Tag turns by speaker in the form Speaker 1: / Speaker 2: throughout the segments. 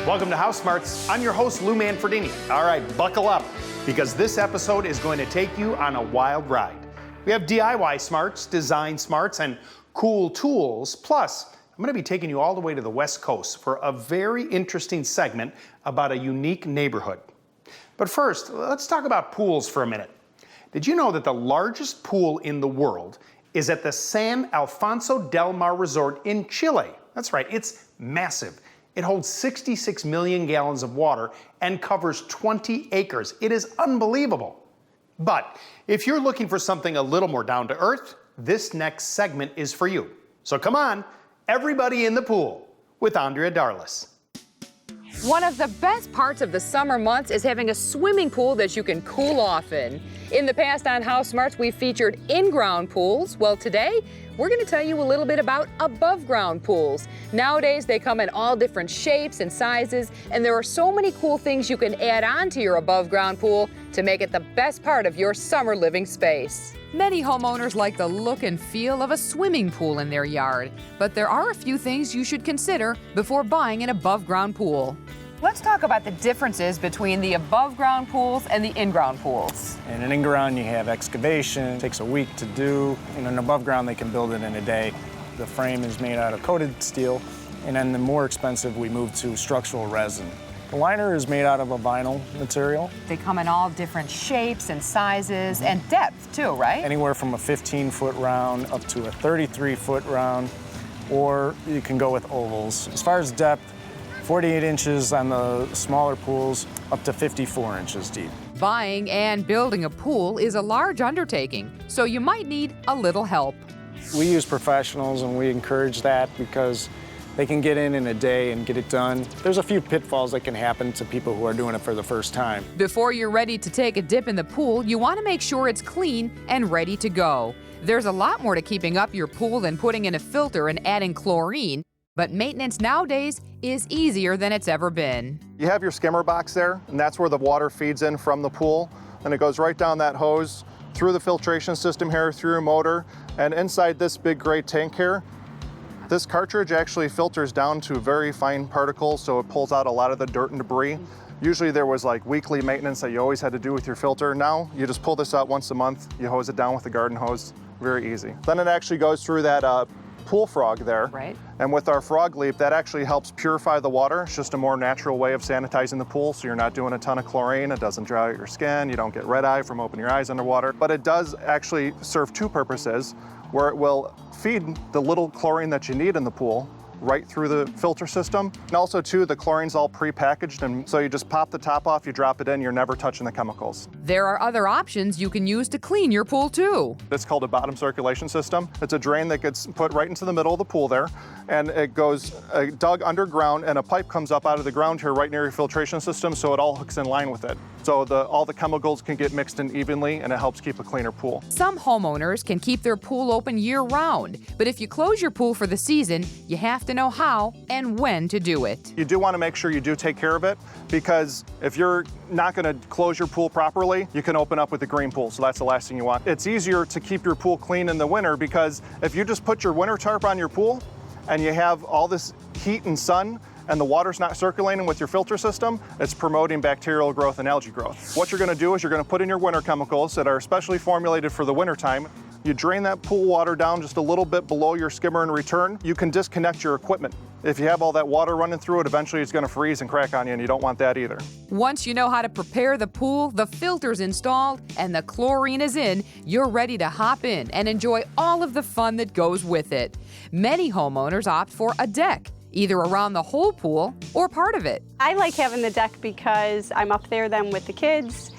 Speaker 1: Welcome to HouseSmarts. I'm your host, Lou Manfredini. All right, buckle up, because this episode is going to take you on a wild ride. We have DIY smarts, design smarts, and cool tools. Plus, I'm going to be taking you all the way to the West Coast for a very interesting segment about a unique neighborhood. But first, let's talk about pools for a minute. Did you know that the largest pool in the world is at the San Alfonso del Mar Resort in Chile? That's right, it's massive. It holds 66 million gallons of water and covers 20 acres. It is unbelievable. But if you're looking for something a little more down to earth, this next segment is for you. So come on, everybody in the pool with Andrea Darlis.
Speaker 2: One of the best parts of the summer months is having a swimming pool that you can cool off in. In the past on HouseSmarts, we've featured in-ground pools. Well, today, we're going to tell you a little bit about above-ground pools. Nowadays, they come in all different shapes and sizes, and there are so many cool things you can add on to your above-ground pool to make it the best part of your summer living space. Many homeowners like the look and feel of a swimming pool in their yard, but there are a few things you should consider before buying an above-ground pool. Let's talk about the differences between the above-ground pools and the in-ground pools.
Speaker 3: In an in-ground, you have excavation. It takes a week to do. In an above-ground, they can build it in a day. The frame is made out of coated steel, and then the more expensive, we move to structural resin. The liner is made out of a vinyl material.
Speaker 2: They come in all different shapes and sizes and depth too, right?
Speaker 3: Anywhere from a 15-foot round up to a 33-foot round, or you can go with ovals. As far as depth, 48 inches on the smaller pools, up to 54 inches deep.
Speaker 2: Buying and building a pool is a large undertaking, so you might need a little help.
Speaker 3: We use professionals, and we encourage that because they can get in a day and get it done. There's a few pitfalls that can happen to people who are doing it for the first time.
Speaker 2: Before you're ready to take a dip in the pool, you want to make sure it's clean and ready to go. There's a lot more to keeping up your pool than putting in a filter and adding chlorine, but maintenance nowadays is easier than it's ever been.
Speaker 4: You have your skimmer box there, and that's where the water feeds in from the pool, and it goes right down that hose, through the filtration system here, through your motor, and inside this big gray tank here. This cartridge actually filters down to very fine particles, so it pulls out a lot of the dirt and debris. Usually there was like weekly maintenance that you always had to do with your filter. Now you just pull this out once a month, you hose it down with a garden hose, very easy. Then it actually goes through that pool frog there.
Speaker 2: Right.
Speaker 4: And with our frog leap, that actually helps purify the water. It's just a more natural way of sanitizing the pool, so you're not doing a ton of chlorine, it doesn't dry out your skin, you don't get red eye from opening your eyes underwater. But it does actually serve two purposes, where it will feed the little chlorine that you need in the pool right through the filter system. And also too, the chlorine's all pre-packaged, and so you just pop the top off, you drop it in, you're never touching the chemicals.
Speaker 2: There are other options you can use to clean your pool too.
Speaker 4: It's called a bottom circulation system. It's a drain that gets put right into the middle of the pool there, and it goes dug underground, and a pipe comes up out of the ground here right near your filtration system, so it all hooks in line with it. So all the chemicals can get mixed in evenly, and it helps keep a cleaner pool.
Speaker 2: Some homeowners can keep their pool open year-round, but if you close your pool for the season, you have to know how and when to do it.
Speaker 4: You do want to make sure you do take care of it, because if you're not going to close your pool properly, you can open up with a green pool, so that's the last thing you want. It's easier to keep your pool clean in the winter, because if you just put your winter tarp on your pool and you have all this heat and sun, and the water's not circulating with your filter system, it's promoting bacterial growth and algae growth. What you're gonna do is you're gonna put in your winter chemicals that are specially formulated for the winter time. You drain that pool water down just a little bit below your skimmer in return. You can disconnect your equipment. If you have all that water running through it, eventually it's gonna freeze and crack on you, and you don't want that either.
Speaker 2: Once you know how to prepare the pool, the filter's installed, and the chlorine is in, you're ready to hop in and enjoy all of the fun that goes with it. Many homeowners opt for a deck, either around the whole pool or part of it.
Speaker 5: I like having the deck because I'm up there then with the kids.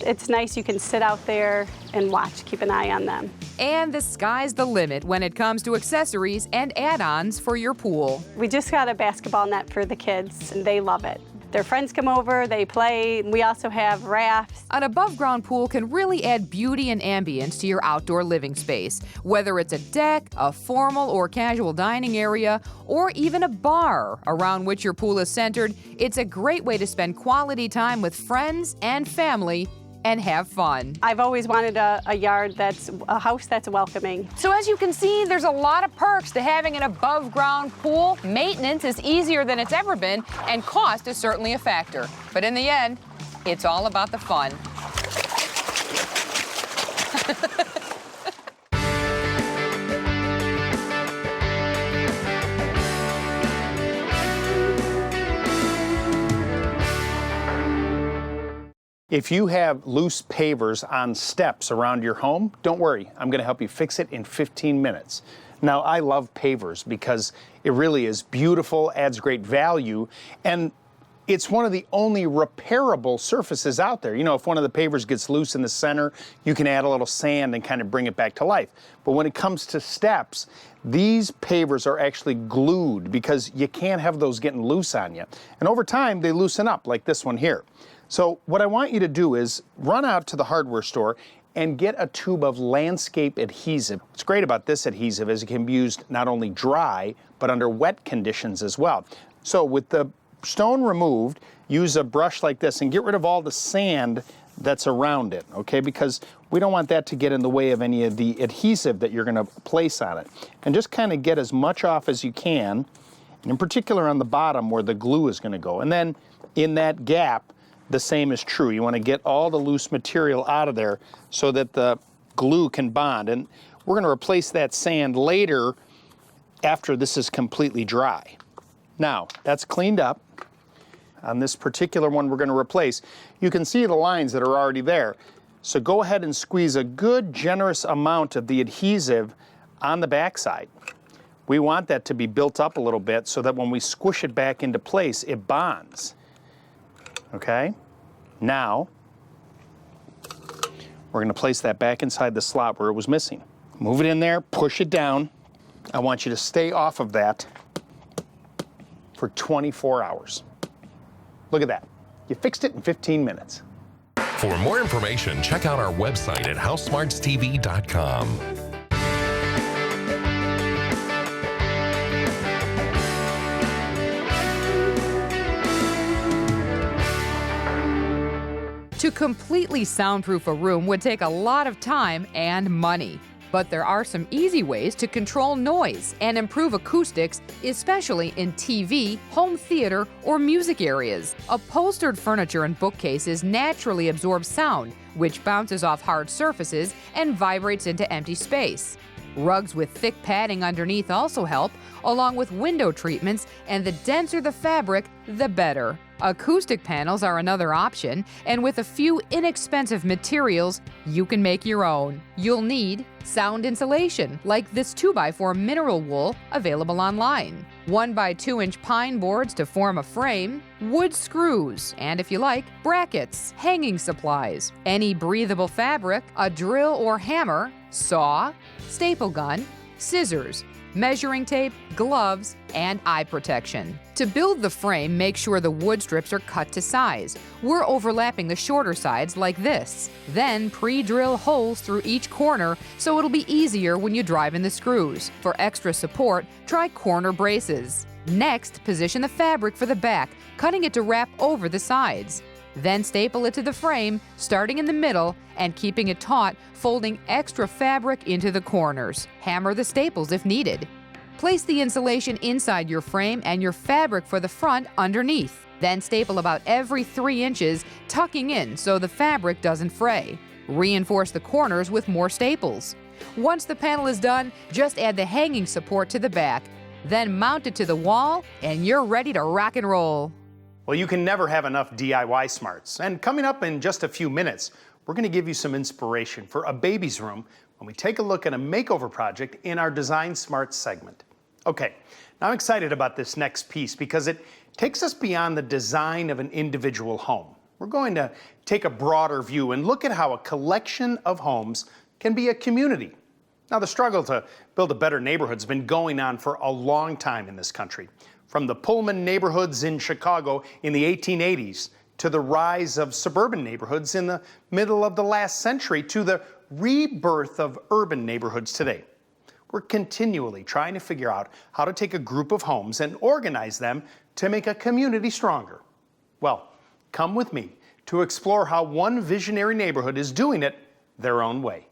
Speaker 5: It's nice, you can sit out there and watch, keep an eye on them.
Speaker 2: And the sky's the limit when it comes to accessories and add-ons for your pool.
Speaker 5: We just got a basketball net for the kids, and they love it. Their friends come over, they play. We also have rafts.
Speaker 2: An above-ground pool can really add beauty and ambience to your outdoor living space. Whether it's a deck, a formal or casual dining area, or even a bar around which your pool is centered, it's a great way to spend quality time with friends and family and have fun.
Speaker 5: I've always wanted a house that's welcoming.
Speaker 2: So as you can see, there's a lot of perks to having an above-ground pool. Maintenance is easier than it's ever been, and cost is certainly a factor. But in the end, it's all about the fun.
Speaker 1: If you have loose pavers on steps around your home, don't worry, I'm gonna help you fix it in 15 minutes. Now, I love pavers because it really is beautiful, adds great value, and it's one of the only repairable surfaces out there. You know, if one of the pavers gets loose in the center, you can add a little sand and kind of bring it back to life. But when it comes to steps, these pavers are actually glued because you can't have those getting loose on you. And over time, they loosen up like this one here. So what I want you to do is run out to the hardware store and get a tube of landscape adhesive. What's great about this adhesive is it can be used not only dry, but under wet conditions as well. So with the stone removed, use a brush like this and get rid of all the sand that's around it, okay? Because we don't want that to get in the way of any of the adhesive that you're gonna place on it. And just kind of get as much off as you can, and in particular on the bottom where the glue is gonna go. And then in that gap, the same is true. You want to get all the loose material out of there so that the glue can bond. And we're going to replace that sand later after this is completely dry. Now, that's cleaned up. On this particular one we're going to replace, you can see the lines that are already there. So go ahead and squeeze a good, generous amount of the adhesive on the backside. We want that to be built up a little bit so that when we squish it back into place, it bonds. Okay, now we're going to place that back inside the slot where it was missing. Move it in there, push it down. I want you to stay off of that for 24 hours. Look at that. You fixed it in 15 minutes.
Speaker 6: For more information, check out our website at HouseSmartsTV.com.
Speaker 2: To completely soundproof a room would take a lot of time and money. But there are some easy ways to control noise and improve acoustics, especially in TV, home theater, or music areas. Upholstered furniture and bookcases naturally absorb sound, which bounces off hard surfaces and vibrates into empty space. Rugs with thick padding underneath also help, along with window treatments, and the denser the fabric, the better. Acoustic panels are another option, and with a few inexpensive materials, you can make your own. You'll need sound insulation, like this 2x4 mineral wool available online, 1x2-inch pine boards to form a frame, wood screws, and if you like, brackets, hanging supplies, any breathable fabric, a drill or hammer, saw, staple gun, scissors, measuring tape, gloves, and eye protection. To build the frame, make sure the wood strips are cut to size. We're overlapping the shorter sides like this. Then pre-drill holes through each corner so it'll be easier when you drive in the screws. For extra support, try corner braces. Next, position the fabric for the back, cutting it to wrap over the sides. Then staple it to the frame, starting in the middle and keeping it taut, folding extra fabric into the corners. Hammer the staples if needed. Place the insulation inside your frame and your fabric for the front underneath. Then staple about every 3 inches, tucking in so the fabric doesn't fray. Reinforce the corners with more staples. Once the panel is done, just add the hanging support to the back. Then mount it to the wall and you're ready to rock and roll.
Speaker 1: Well, you can never have enough DIY smarts. And coming up in just a few minutes, we're going to give you some inspiration for a baby's room when we take a look at a makeover project in our Design Smarts segment. Okay, now I'm excited about this next piece because it takes us beyond the design of an individual home. We're going to take a broader view and look at how a collection of homes can be a community. Now, the struggle to build a better neighborhood has been going on for a long time in this country. From the Pullman neighborhoods in Chicago in the 1880s to the rise of suburban neighborhoods in the middle of the last century to the rebirth of urban neighborhoods today. We're continually trying to figure out how to take a group of homes and organize them to make a community stronger. Well, come with me to explore how one visionary neighborhood is doing it their own way.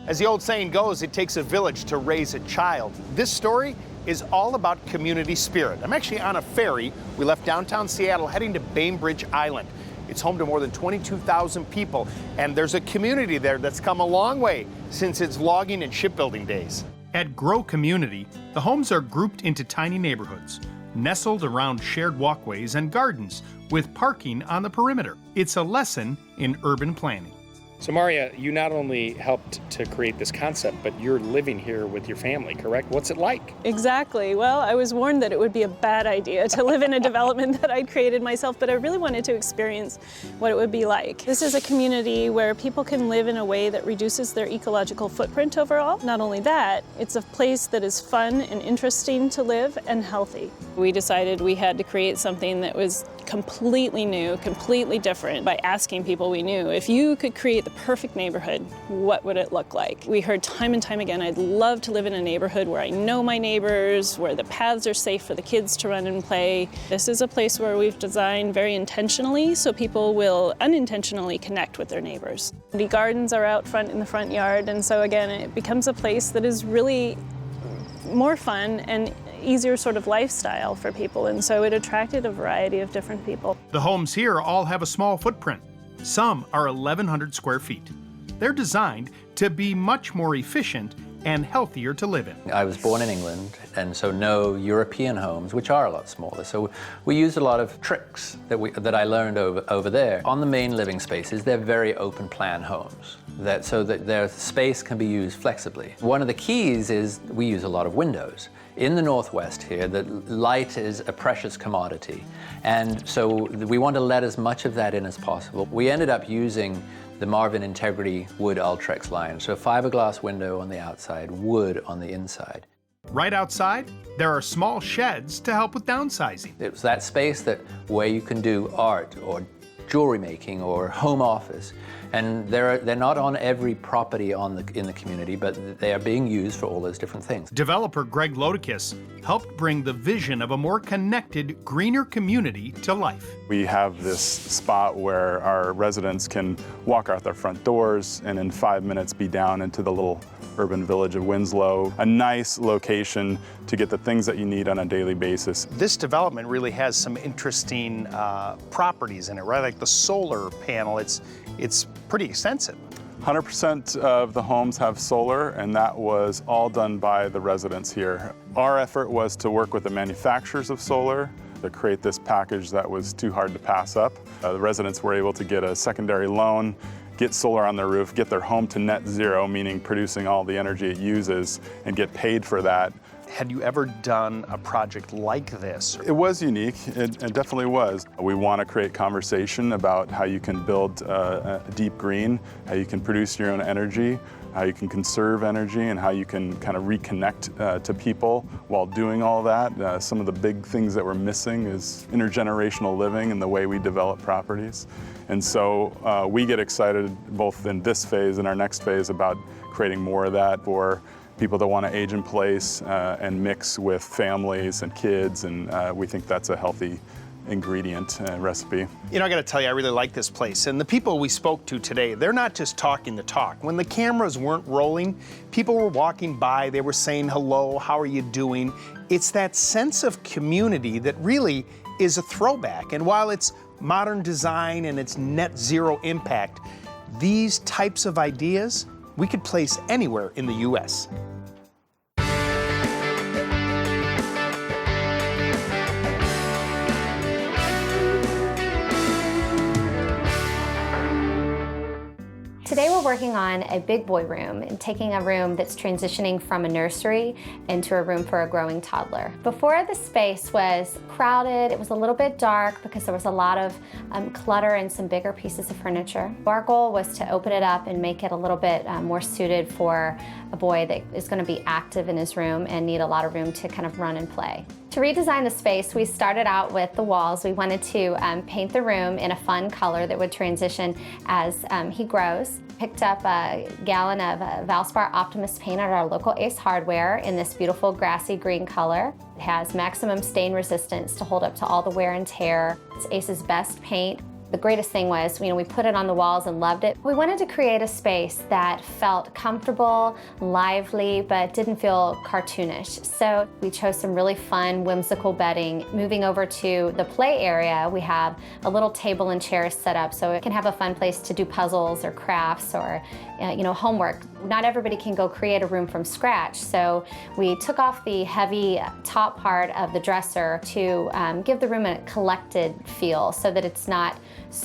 Speaker 1: As the old saying goes, it takes a village to raise a child. This story is all about community spirit. I'm actually on a ferry. We left downtown Seattle heading to Bainbridge Island. It's home to more than 22,000 people, and there's a community there that's come a long way since its logging and shipbuilding days. At Grow Community, the homes are grouped into tiny neighborhoods, nestled around shared walkways and gardens with parking on the perimeter. It's a lesson in urban planning.
Speaker 7: So Maria, you not only helped to create this concept, but you're living here with your family, correct? What's it like?
Speaker 8: Exactly. Well, I was warned that it would be a bad idea to live in a development that I'd created myself, but I really wanted to experience what it would be like. This is a community where people can live in a way that reduces their ecological footprint overall. Not only that, it's a place that is fun and interesting to live and healthy. We decided we had to create something that was completely new, completely different by asking people we knew, if you could create the perfect neighborhood, what would it look like? We heard time and time again, I'd love to live in a neighborhood where I know my neighbors, where the paths are safe for the kids to run and play. This is a place where we've designed very intentionally so people will unintentionally connect with their neighbors. The gardens are out front in the front yard, and so again, it becomes a place that is really more fun and easier sort of lifestyle for people, and so it attracted a variety of different people.
Speaker 1: The homes here all have a small footprint. Some are 1,100 square feet. They're designed to be much more efficient and healthier to live in.
Speaker 9: I was born in England, and so know European homes, which are a lot smaller. So we used a lot of tricks that I learned over there. On the main living spaces, they're very open plan homes, so that their space can be used flexibly. One of the keys is we use a lot of windows. In the Northwest here, the light is a precious commodity, and so we want to let as much of that in as possible. We ended up using the Marvin Integrity Wood Ultrex line, so a fiberglass window on the outside, wood on the inside.
Speaker 1: Right outside, there are small sheds to help with downsizing.
Speaker 9: It was that space where you can do art or jewelry making or home office. And they're not on every property in the community, but they are being used for all those different things.
Speaker 1: Developer Greg Lodikis helped bring the vision of a more connected, greener community to life.
Speaker 10: We have this spot where our residents can walk out their front doors and in 5 minutes be down into the little urban village of Winslow. A nice location to get the things that you need on a daily basis.
Speaker 1: This development really has some interesting properties in it, right? Like the solar panel, it's pretty extensive.
Speaker 10: 100% of the homes have solar, and that was all done by the residents here. Our effort was to work with the manufacturers of solar to create this package that was too hard to pass up. The residents were able to get a secondary loan, get solar on their roof, get their home to net zero, meaning producing all the energy it uses, and get paid for that.
Speaker 1: Had you ever done a project like this?
Speaker 10: It was unique, it definitely was. We want to create conversation about how you can build a deep green, how you can produce your own energy, how you can conserve energy, and how you can kind of reconnect to people while doing all that. Some of the big things that we're missing is intergenerational living and the way we develop properties. And so we get excited both in this phase and our next phase about creating more of that for people that want to age in place and mix with families and kids, and we think that's a healthy ingredient recipe.
Speaker 1: You know, I got to tell you, I really like this place. And the people we spoke to today, they're not just talking the talk. When the cameras weren't rolling, people were walking by, they were saying hello, how are you doing? It's that sense of community that really is a throwback. And while it's modern design and it's net zero impact, these types of ideas we could place anywhere in the U.S.
Speaker 11: Today we're working on a big boy room and taking a room that's transitioning from a nursery into a room for a growing toddler. Before, the space was crowded, it was a little bit dark because there was a lot of clutter and some bigger pieces of furniture. Our goal was to open it up and make it a little bit more suited for a boy that is going to be active in his room and need a lot of room to kind of run and play. To redesign the space, we started out with the walls. We wanted to paint the room in a fun color that would transition as he grows. Picked up a gallon of Valspar Optimus paint at our local Ace Hardware in this beautiful grassy green color. It has maximum stain resistance to hold up to all the wear and tear. It's Ace's best paint. The greatest thing was, we put it on the walls and loved it. We wanted to create a space that felt comfortable, lively, but didn't feel cartoonish. So we chose some really fun, whimsical bedding. Moving over to the play area, we have a little table and chairs set up so it can have a fun place to do puzzles or crafts or homework. Not everybody can go create a room from scratch, so we took off the heavy top part of the dresser to give the room a collected feel so that it's not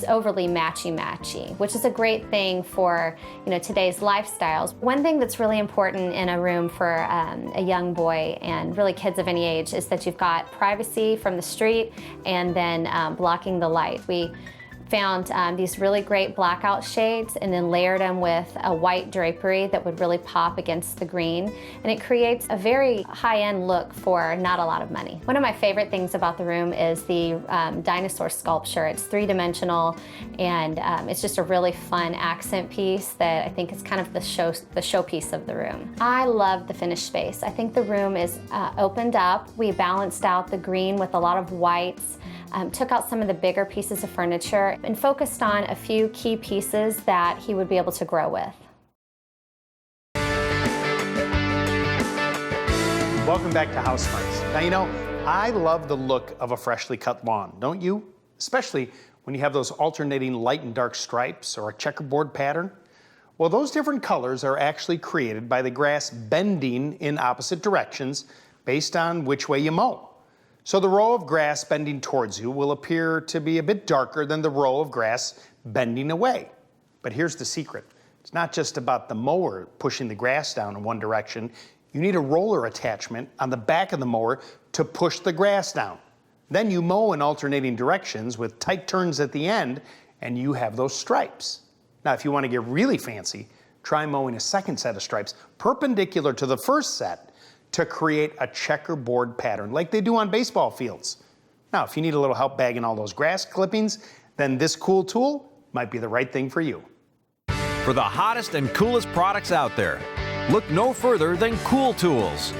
Speaker 11: overly matchy-matchy, which is a great thing for today's lifestyles. One thing that's really important in a room for a young boy and really kids of any age is that you've got privacy from the street and then blocking the light. We found these really great blackout shades and then layered them with a white drapery that would really pop against the green, and it creates a very high-end look for not a lot of money. One of my favorite things about the room is the dinosaur sculpture. It's three-dimensional, and it's just a really fun accent piece that I think is kind of the showpiece of the room. I love the finished space. I think the room is opened up. We balanced out the green with a lot of whites, took out some of the bigger pieces of furniture, and focused on a few key pieces that he would be able to grow with.
Speaker 1: Welcome back to HouseSmarts. Now, I love the look of a freshly cut lawn, don't you? Especially when you have those alternating light and dark stripes or a checkerboard pattern. Well, those different colors are actually created by the grass bending in opposite directions based on which way you mow. So the row of grass bending towards you will appear to be a bit darker than the row of grass bending away. But here's the secret. It's not just about the mower pushing the grass down in one direction. You need a roller attachment on the back of the mower to push the grass down. Then you mow in alternating directions with tight turns at the end, and you have those stripes. Now, if you want to get really fancy, try mowing a second set of stripes perpendicular to the first set to create a checkerboard pattern like they do on baseball fields. Now, if you need a little help bagging all those grass clippings, then this cool tool might be the right thing for you.
Speaker 12: For the hottest and coolest products out there, look no further than Cool Tools.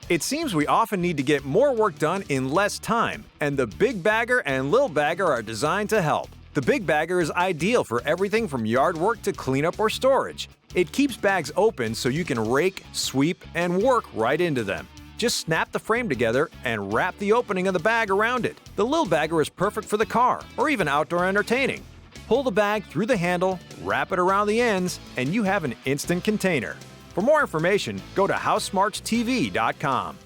Speaker 12: It seems we often need to get more work done in less time, and the Big Bagger and Lil Bagger are designed to help. The Big Bagger is ideal for everything from yard work to cleanup or storage. It keeps bags open so you can rake, sweep, and work right into them. Just snap the frame together and wrap the opening of the bag around it. The Lil Bagger is perfect for the car or even outdoor entertaining. Pull the bag through the handle, wrap it around the ends, and you have an instant container. For more information, go to HouseSmartsTV.com.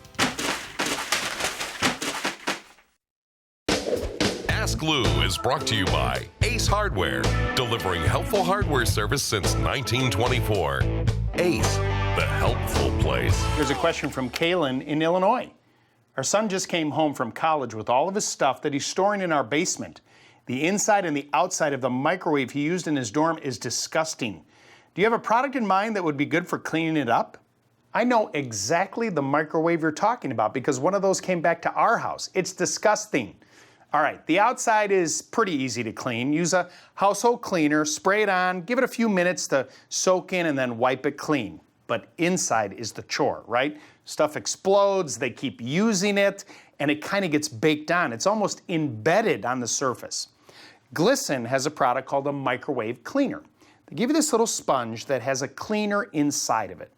Speaker 6: Ask Lou is brought to you by Ace Hardware, delivering helpful hardware service since 1924. Ace, the helpful place.
Speaker 1: Here's a question from Kaylin in Illinois. Our son just came home from college with all of his stuff that he's storing in our basement. The inside and the outside of the microwave he used in his dorm is disgusting. Do you have a product in mind that would be good for cleaning it up? I know exactly the microwave you're talking about because one of those came back to our house. It's disgusting. All right, the outside is pretty easy to clean. Use a household cleaner, spray it on, give it a few minutes to soak in, and then wipe it clean. But inside is the chore, right? Stuff explodes, they keep using it, and it kind of gets baked on. It's almost embedded on the surface. Glisten has a product called a microwave cleaner. They give you this little sponge that has a cleaner inside of it.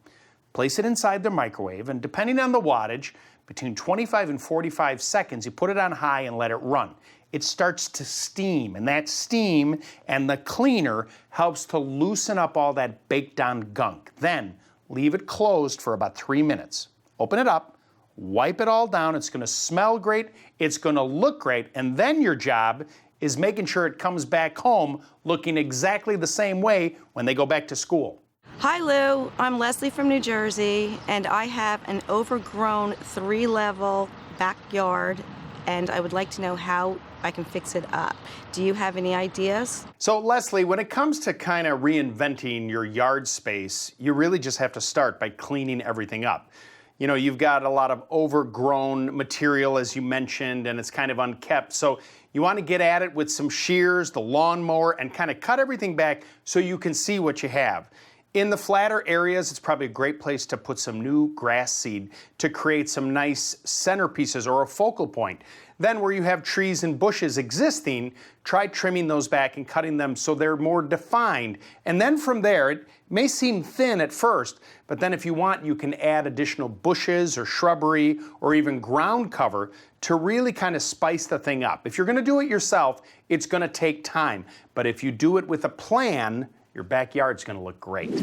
Speaker 1: Place it inside the microwave, and depending on the wattage, between 25 and 45 seconds, you put it on high and let it run. It starts to steam, and that steam and the cleaner helps to loosen up all that baked on gunk. Then leave it closed for about 3 minutes. Open it up, wipe it all down. It's gonna smell great, it's gonna look great, and then your job is making sure it comes back home looking exactly the same way when they go back to school.
Speaker 13: Hi Lou, I'm Leslie from New Jersey, and I have an overgrown 3-level backyard, and I would like to know how I can fix it up. Do you have any ideas?
Speaker 1: So Leslie, when it comes to kind of reinventing your yard space, you really just have to start by cleaning everything up. You know, you've got a lot of overgrown material, as you mentioned, and it's kind of unkept. So you want to get at it with some shears, the lawnmower, and kind of cut everything back so you can see what you have. In the flatter areas, it's probably a great place to put some new grass seed to create some nice centerpieces or a focal point. Then where you have trees and bushes existing, try trimming those back and cutting them so they're more defined. And then from there, it may seem thin at first, but then if you want, you can add additional bushes or shrubbery or even ground cover to really kind of spice the thing up. If you're gonna do it yourself, it's gonna take time. But if you do it with a plan, your backyard's gonna look great.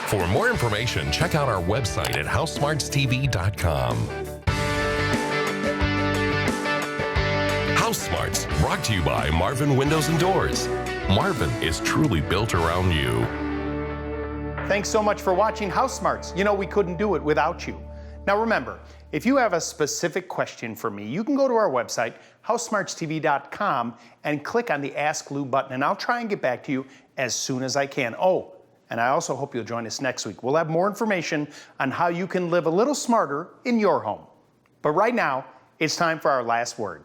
Speaker 6: For more information, check out our website at HouseSmartsTV.com. HouseSmarts, brought to you by Marvin Windows and Doors. Marvin is truly built around you.
Speaker 1: Thanks so much for watching HouseSmarts. You know, we couldn't do it without you. Now remember, if you have a specific question for me, you can go to our website, HouseSmartsTV.com, and click on the Ask Lou button, and I'll try and get back to you as soon as I can. Oh, and I also hope you'll join us next week. We'll have more information on how you can live a little smarter in your home. But right now, it's time for our last word.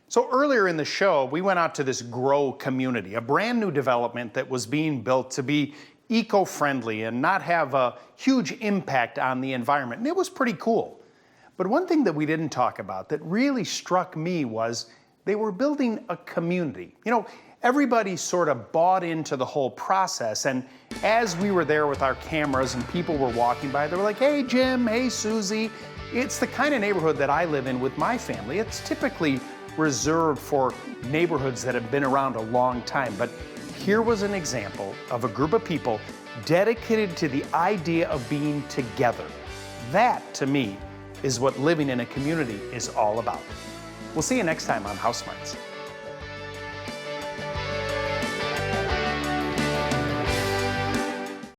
Speaker 1: So earlier in the show, we went out to this Grow community, a brand new development that was being built to be eco-friendly and not have a huge impact on the environment. And it was pretty cool. But one thing that we didn't talk about that really struck me was they were building a community. You know, everybody sort of bought into the whole process. And as we were there with our cameras and people were walking by, they were like, hey, Jim, hey, Susie. It's the kind of neighborhood that I live in with my family. It's typically reserved for neighborhoods that have been around a long time. But here was an example of a group of people dedicated to the idea of being together. That, to me, is what living in a community is all about. We'll see you next time on HouseSmarts.